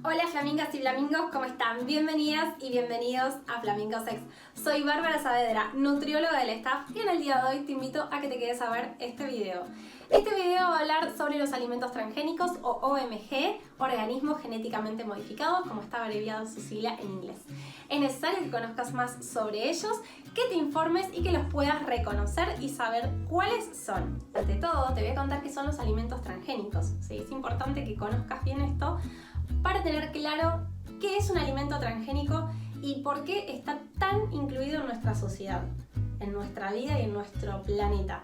Hola flamingas y flamingos, ¿cómo están? Bienvenidas y bienvenidos a Flamingosex. Soy Bárbara Saavedra, nutrióloga del staff, y en el día de hoy te invito a que te quedes a ver este video. Este video va a hablar sobre los alimentos transgénicos o OMG, organismos genéticamente modificados, como está abreviado su sigla en inglés. Es necesario que conozcas más sobre ellos, que te informes y que los puedas reconocer y saber cuáles son. Ante todo, te voy a contar qué son los alimentos transgénicos. ¿Sí? Es importante que conozcas bien esto para tener claro qué es un alimento transgénico y por qué está tan incluido en nuestra sociedad, en nuestra vida y en nuestro planeta.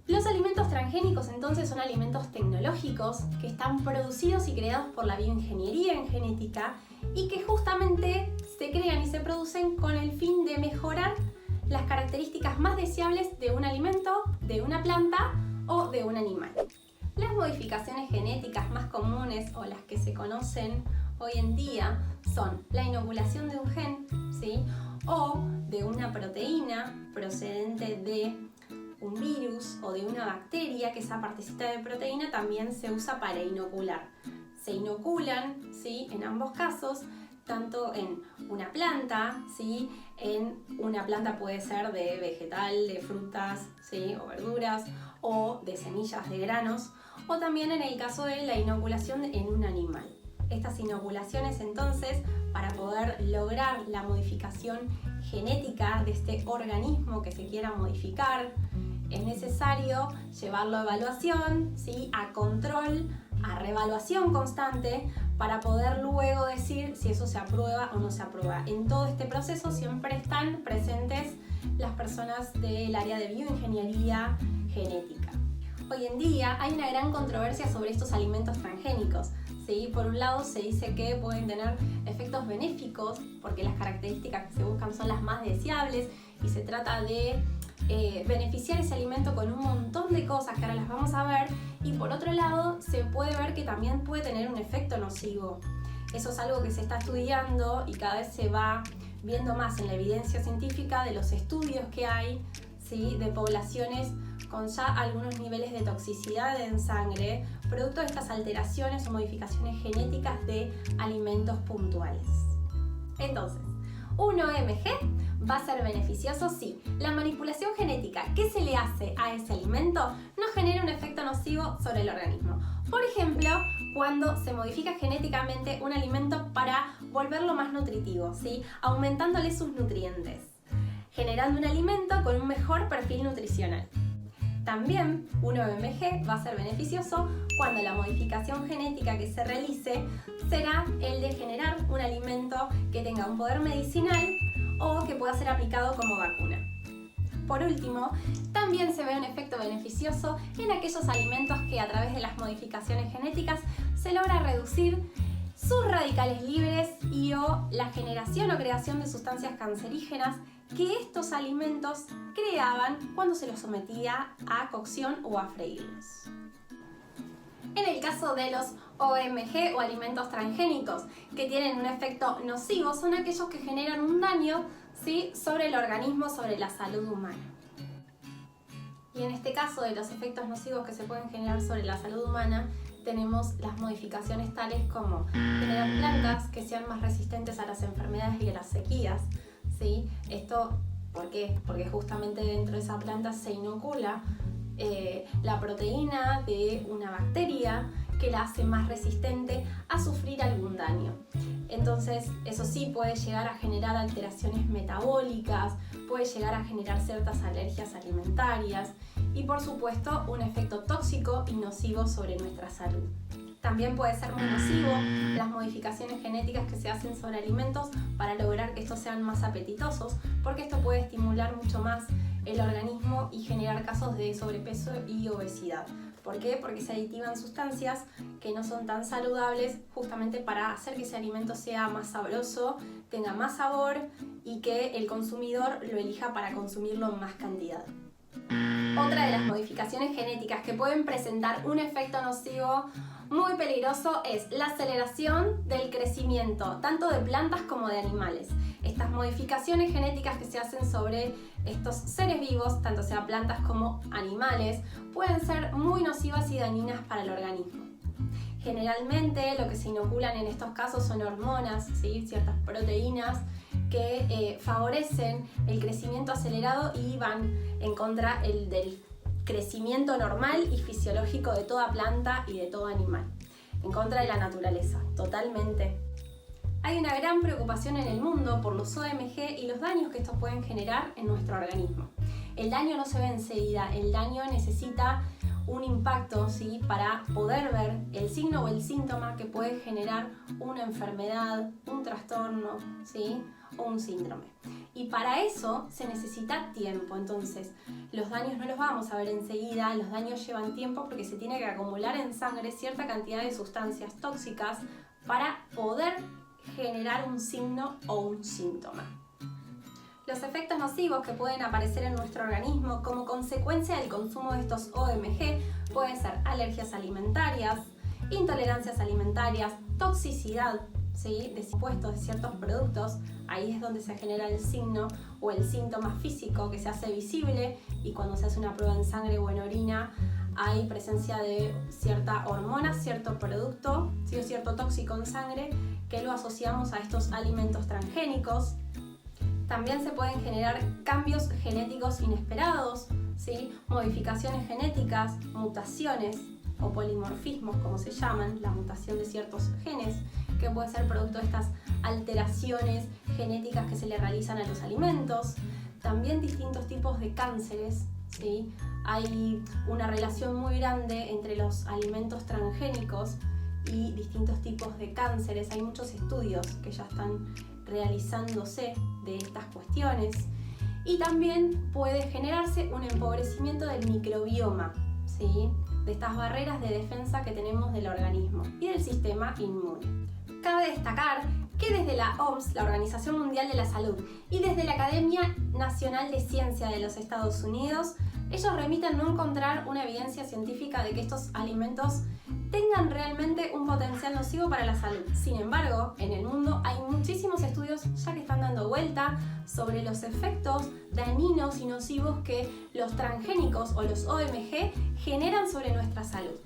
Los alimentos transgénicos entonces son alimentos tecnológicos que están producidos y creados por la bioingeniería en genética y que justamente se crean y se producen con el fin de mejorar las características más deseables de un alimento, de una planta o de un animal. Las modificaciones genéticas más comunes o las que se conocen hoy en día son la inoculación de un gen, ¿sí? O de una proteína procedente de un virus o de una bacteria, que esa partecita de proteína también se usa para inocular. Se inoculan, ¿sí? En ambos casos, tanto en una planta, ¿sí? En una planta puede ser de vegetal, de frutas, ¿sí? O verduras, o de semillas de granos, o también en el caso de la inoculación en un animal. Estas inoculaciones entonces, para poder lograr la modificación genética de este organismo que se quiera modificar, es necesario llevarlo a evaluación, ¿sí? A control, a reevaluación constante, para poder luego decir si eso se aprueba o no se aprueba. En todo este proceso siempre están presentes las personas del área de bioingeniería genética. Hoy en día hay una gran controversia sobre estos alimentos transgénicos. ¿Sí? Por un lado se dice que pueden tener efectos benéficos porque las características que se buscan son las más deseables y se trata de beneficiar ese alimento con un montón de cosas que ahora las vamos a ver, y por otro lado se puede ver que también puede tener un efecto nocivo. Eso es algo que se está estudiando y cada vez se va viendo más en la evidencia científica de los estudios que hay, ¿sí? De poblaciones con ya algunos niveles de toxicidad en sangre, producto de estas alteraciones o modificaciones genéticas de alimentos puntuales. Entonces, ¿un OMG va a ser beneficioso? Sí. La manipulación genética que se le hace a ese alimento no genera un efecto nocivo sobre el organismo. Por ejemplo, cuando se modifica genéticamente un alimento para volverlo más nutritivo, ¿sí? Aumentándole sus nutrientes, generando un alimento con un mejor perfil nutricional. También un OMG va a ser beneficioso cuando la modificación genética que se realice será el de generar un alimento que tenga un poder medicinal o que pueda ser aplicado como vacuna. Por último, también se ve un efecto beneficioso en aquellos alimentos que a través de las modificaciones genéticas se logra reducir sus radicales libres y o la generación o creación de sustancias cancerígenas que estos alimentos creaban cuando se los sometía a cocción o a freírlos. En el caso de los OMG o alimentos transgénicos que tienen un efecto nocivo, son aquellos que generan un daño, ¿sí? Sobre el organismo, sobre la salud humana. Y en este caso de los efectos nocivos que se pueden generar sobre la salud humana, tenemos las modificaciones tales como generar plantas que sean más resistentes a las enfermedades y a las sequías, ¿sí? Esto, ¿por qué? Porque justamente dentro de esa planta se inocula la proteína de una bacteria que la hace más resistente a sufrir algún daño. Entonces, eso sí puede llegar a generar alteraciones metabólicas, puede llegar a generar ciertas alergias alimentarias y, por supuesto, un efecto tóxico y nocivo sobre nuestra salud. También puede ser muy nocivo las modificaciones genéticas que se hacen sobre alimentos para lograr que estos sean más apetitosos, porque esto puede estimular mucho más el organismo y generar casos de sobrepeso y obesidad. ¿Por qué? Porque se aditivan sustancias que no son tan saludables justamente para hacer que ese alimento sea más sabroso, tenga más sabor y que el consumidor lo elija para consumirlo en más cantidad. Otra de las modificaciones genéticas que pueden presentar un efecto nocivo muy peligroso es la aceleración del crecimiento, tanto de plantas como de animales. Estas modificaciones genéticas que se hacen sobre estos seres vivos, tanto sean plantas como animales, pueden ser muy nocivas y dañinas para el organismo. Generalmente lo que se inoculan en estos casos son hormonas, ¿sí? Ciertas proteínas que favorecen el crecimiento acelerado y van en contra del crecimiento normal y fisiológico de toda planta y de todo animal, en contra de la naturaleza, totalmente. Hay una gran preocupación en el mundo por los OMG y los daños que estos pueden generar en nuestro organismo. El daño no se ve enseguida, el daño necesita un impacto, ¿sí? Para poder ver el signo o el síntoma que puede generar una enfermedad, un trastorno, ¿sí? O un síndrome. Y para eso se necesita tiempo. Entonces, los daños no los vamos a ver enseguida, los daños llevan tiempo porque se tiene que acumular en sangre cierta cantidad de sustancias tóxicas para poder generar un signo o un síntoma. Los efectos nocivos que pueden aparecer en nuestro organismo como consecuencia del consumo de estos OMG pueden ser alergias alimentarias, intolerancias alimentarias, toxicidad, ¿sí? De impuestos de ciertos productos. Ahí es donde se genera el signo o el síntoma físico que se hace visible, y cuando se hace una prueba en sangre o en orina hay presencia de cierta hormona, cierto producto, ¿sí? O cierto tóxico en sangre que lo asociamos a estos alimentos transgénicos. También se pueden generar cambios genéticos inesperados, ¿sí? Modificaciones genéticas, mutaciones o polimorfismos, como se llaman, la mutación de ciertos genes, que puede ser producto de estas alteraciones genéticas que se le realizan a los alimentos. También distintos tipos de cánceres, ¿sí? Hay una relación muy grande entre los alimentos transgénicos y distintos tipos de cánceres. Hay muchos estudios que ya están realizándose de estas cuestiones, y también puede generarse un empobrecimiento del microbioma, ¿sí? De estas barreras de defensa que tenemos del organismo y del sistema inmune. Cabe destacar que desde la OMS, la Organización Mundial de la Salud, y desde la Academia Nacional de Ciencia de los Estados Unidos, ellos remiten no encontrar una evidencia científica de que estos alimentos tengan realmente un potencial nocivo para la salud. Sin embargo, en el mundo hay muchísimos estudios ya que están dando vuelta sobre los efectos dañinos y nocivos que los transgénicos o los OMG generan sobre nuestra salud.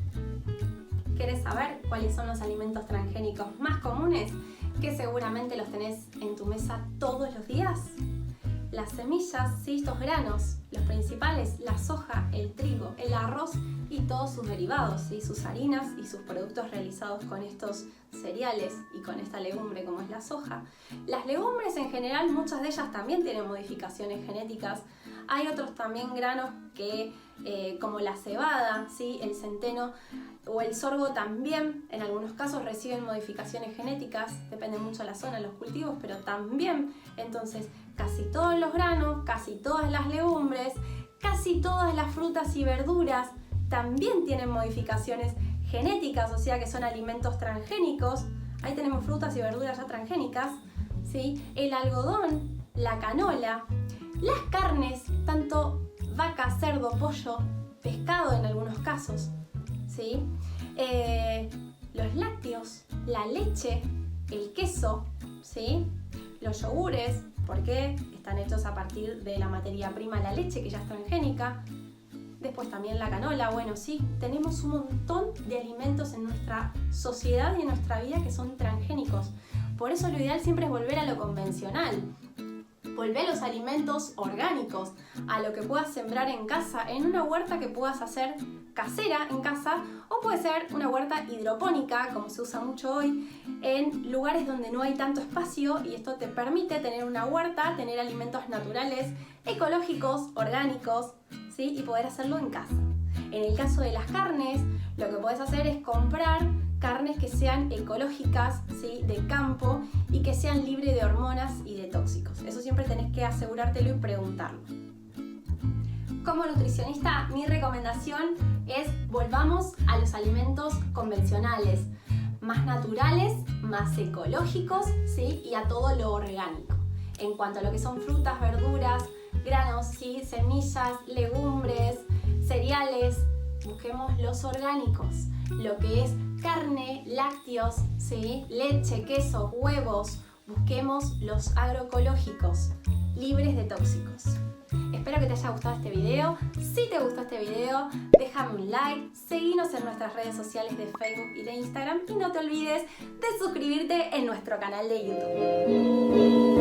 ¿Querés saber cuáles son los alimentos transgénicos más comunes que seguramente los tenés en tu mesa todos los días? Las semillas, ¿sí? Estos granos, los principales, la soja, el trigo, el arroz y todos sus derivados, ¿sí? Sus harinas y sus productos realizados con estos cereales y con esta legumbre como es la soja. Las legumbres en general, muchas de ellas también tienen modificaciones genéticas. Hay otros también granos que, como la cebada, ¿sí? El centeno o el sorgo también en algunos casos reciben modificaciones genéticas, depende mucho de la zona, los cultivos, pero también. Entonces, casi todos los granos, casi todas las legumbres, casi todas las frutas y verduras también tienen modificaciones genéticas, o sea que son alimentos transgénicos. Ahí tenemos frutas y verduras ya transgénicas, ¿sí? El algodón, la canola, las carnes, tanto vaca, cerdo, pollo, pescado en algunos casos, ¿sí? Los lácteos, la leche, el queso, ¿sí? Los yogures, porque están hechos a partir de la materia prima, la leche, que ya es transgénica. Después también la canola. Bueno, sí, tenemos un montón de alimentos en nuestra sociedad y en nuestra vida que son transgénicos. Por eso lo ideal siempre es volver a lo convencional. Volver a los alimentos orgánicos, a lo que puedas sembrar en casa, en una huerta que puedas hacer casera en casa, o puede ser una huerta hidropónica, como se usa mucho hoy, en lugares donde no hay tanto espacio, y esto te permite tener una huerta, tener alimentos naturales, ecológicos, orgánicos, ¿sí? Y poder hacerlo en casa. En el caso de las carnes, lo que puedes hacer es comprar carnes que sean ecológicas, ¿sí? De campo, y que sean libres de hormonas y de tóxicos. Eso siempre tenés que asegurártelo y preguntarlo. Como nutricionista, mi recomendación es volvamos a los alimentos convencionales, más naturales, más ecológicos, ¿sí? Y a todo lo orgánico. En cuanto a lo que son frutas, verduras, granos, ¿sí? Semillas, legumbres, cereales, busquemos los orgánicos. Lo que es carne, lácteos, ¿sí? Leche, queso, huevos, Busquemos los agroecológicos, libres de tóxicos. Espero que te haya gustado este video. Si te gustó este video, déjame un like, seguinos en nuestras redes sociales de Facebook y de Instagram y no te olvides de suscribirte en nuestro canal de YouTube.